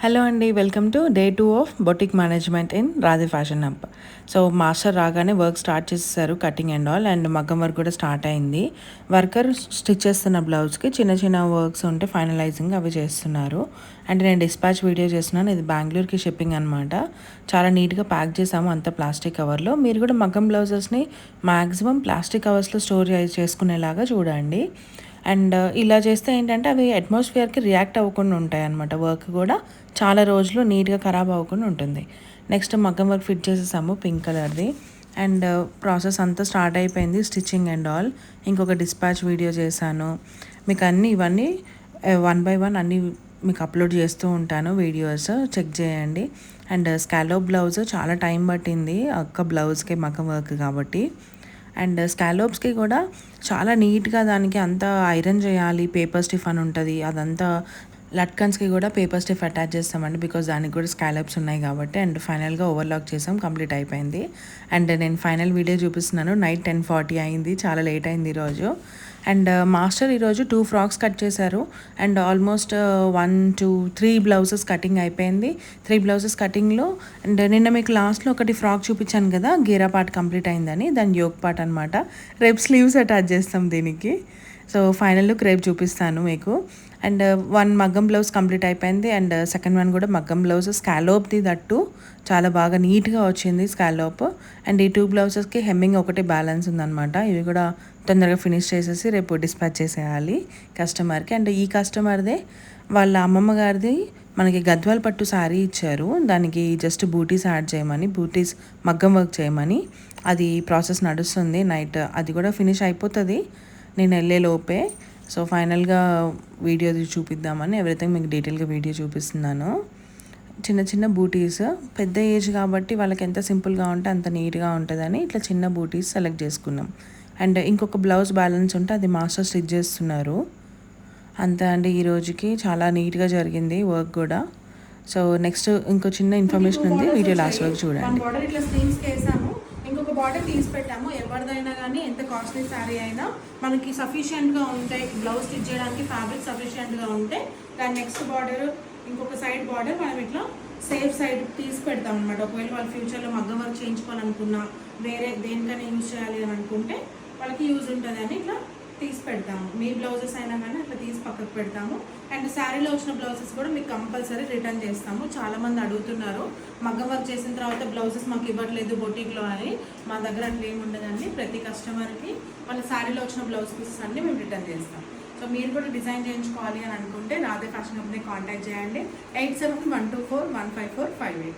Hello అండి, welcome to day 2 of boutique management in Radhe fashion hub. So master రాగానే work start చేసేసారు, cutting and all, and మగ్గం work కూడా start అయింది. Worker stitch చేస్తున్న బ్లౌజ్కి చిన్న చిన్న వర్క్స్ ఉంటే ఫైనలైజింగ్ అవి చేస్తున్నారు. అండ్ నేను డిస్పాచ్ వీడియో చేస్తున్నాను. ఇది బెంగళూరుకి షిప్పింగ్ అనమాట. చాలా నీట్గా ప్యాక్ చేసాము, అంత ప్లాస్టిక్ కవర్లో. మీరు కూడా మగ్గం బ్లౌజెస్ని మ్యాక్సిమం ప్లాస్టిక్ కవర్స్లో స్టోర్ చేసుకునేలాగా చూడండి. అండ్ ఇలా చేస్తే ఏంటంటే అవి అట్మాస్ఫియర్కి రియాక్ట్ అవ్వకుండా ఉంటాయి అన్నమాట. వర్క్ కూడా చాలా రోజులు నీట్గా ఖరాబ్ అవ్వకుండా ఉంటుంది. నెక్స్ట్ మగ్గం వర్క్ ఫిట్ చేసేసాము, పింక్ కలర్ది. అండ్ ప్రాసెస్ అంతా స్టార్ట్ అయిపోయింది, స్టిచ్చింగ్ అండ్ ఆల్. ఇంకొక డిస్పాచ్ వీడియో చేశాను. మీకు ఇవన్నీ 1 by 1 అన్నీ మీకు అప్లోడ్ చేస్తూ ఉంటాను, వీడియోస్ చెక్ చేయండి. అండ్ స్కాలోప్ బ్లౌజ్ చాలా టైం పట్టింది, ఒక్క బ్లౌజ్కి మగ్గం వర్క్ కాబట్టి. అండ్ స్కాలోప్స్కి కూడా చాలా నీట్గా దానికి అంతా ఐరన్ చేయాలి, పేపర్ స్టిఫ్ అని ఉంటుంది. అదంతా లట్కన్స్కి కూడా పేపర్ స్టిఫ్ అటాచ్ చేస్తామండి, బికాజ్ దానికి కూడా స్కాలప్స్ ఉన్నాయి కాబట్టి. అండ్ ఫైనల్గా ఓవర్లాక్ చేసాం, కంప్లీట్ అయిపోయింది. అండ్ నేను ఫైనల్ వీడియో చూపిస్తున్నాను. నైట్ 10:40 అయింది, చాలా లేట్ అయింది ఈరోజు. అండ్ మాస్టర్ ఈరోజు 2 ఫ్రాక్స్ కట్ చేశారు. అండ్ ఆల్మోస్ట్ 1 2 3 బ్లౌజెస్ కటింగ్ అయిపోయింది. 3 బ్లౌజెస్ కటింగ్లో. అండ్ నిన్న మీకు లాస్ట్లో ఒకటి ఫ్రాక్ చూపించాను కదా, గీరా పార్ట్ కంప్లీట్ అయిందని, దాని యోక్ పార్ట్ అనమాట. రేపు స్లీవ్స్ అటాచ్ చేస్తాం దీనికి. సో ఫైనల్ లుక్ రేపు చూపిస్తాను మీకు. అండ్ 1 మగ్గం బ్లౌజ్ కంప్లీట్ అయిపోయింది. అండ్ సెకండ్ వన్ కూడా మగ్గం బ్లౌజ్, స్కాలోప్ది దట్టు చాలా బాగా నీట్గా వచ్చింది స్కాలోప్. అండ్ ఈ 2 బ్లౌజెస్కి హెమ్మింగ్ ఒకటి బ్యాలెన్స్ ఉందన్నమాట. ఇవి కూడా తొందరగా ఫినిష్ చేసేసి రేపు డిస్పాచ్ చేసేయాలి కస్టమర్కి. అండ్ ఈ కస్టమర్దే వాళ్ళ అమ్మమ్మ గారిది మనకి గద్వాల్ పట్టు శారీ ఇచ్చారు, దానికి జస్ట్ బూటీస్ యాడ్ చేయమని, బూటీస్ మగ్గం వర్క్ చేయమని. అది ప్రాసెస్ నడుస్తుంది, నైట్ అది కూడా ఫినిష్ అయిపోతుంది నేను వెళ్ళే లోపే. సో ఫైనల్గా వీడియో చూపిద్దామని ఎవ్రీథింగ్ మీకు డీటెయిల్గా వీడియో చూపిస్తున్నాను. చిన్న చిన్న బూటీస్, పెద్ద ఏజ్ కాబట్టి వాళ్ళకి ఎంత సింపుల్గా ఉంటే అంత నీట్గా ఉంటుందని ఇట్లా చిన్న బూటీస్ సెలెక్ట్ చేసుకున్నాం. అండ్ ఇంకొక బ్లౌజ్ బ్యాలెన్స్ ఉంటే అది మాస్టర్ స్టిచ్ చేస్తున్నారు. అంతే అండి, ఈ రోజుకి చాలా నీట్గా జరిగింది వర్క్ కూడా. సో నెక్స్ట్ ఇంకో చిన్న ఇన్ఫర్మేషన్ ఉంది, వీడియో లాస్ట్ వరకు చూడండి. ఇంకొక బార్డర్ తీసి పెట్టాము. ఎవరిదైనా కానీ ఎంత కాస్ట్లీ శారీ అయినా మనకి సఫిషియెంట్గా ఉంటాయి, బ్లౌజ్ స్టిచ్ చేయడానికి ఫ్యాబ్రిక్ సఫిషియెంట్గా ఉంటే దాని నెక్స్ట్ బార్డర్, ఇంకొక సైడ్ బార్డర్ మనం ఇట్లా సేఫ్ సైడ్ తీసి పెడతాం అనమాట. ఒకవేళ వాళ్ళు ఫ్యూచర్లో మగ్గం వర్క్ చేయించుకోవాలనుకున్నా, వేరే దేనికైనా యూజ్ చేయాలి అని అనుకుంటే వాళ్ళకి యూజ్ ఉంటుంది అని ఇట్లా తీసి పెడతాము. మీ బ్లౌజెస్ అయినా కానీ అట్లా తీసి పక్కకు పెడతాము. అండ్ శారీలో వచ్చిన బ్లౌజెస్ కూడా మీకు కంపల్సరీ రిటర్న్ చేస్తాము. చాలామంది అడుగుతున్నారు, మగ్గం వర్క్ చేసిన తర్వాత బ్లౌజెస్ మాకు ఇవ్వట్లేదు బొటిక్లో అని. మా దగ్గర అట్లా ఏమి ఉండదండి. ప్రతి కస్టమర్కి వాళ్ళ శారీలో వచ్చిన బ్లౌజ్ పీసెస్ అన్నీ మేము రిటర్న్ చేస్తాం. సో మీరు కూడా డిజైన్ చేయించుకోవాలి అని అనుకుంటే రాధే ఫ్యాషన్ హబ్ని కాంటాక్ట్ చేయండి. 8712415458.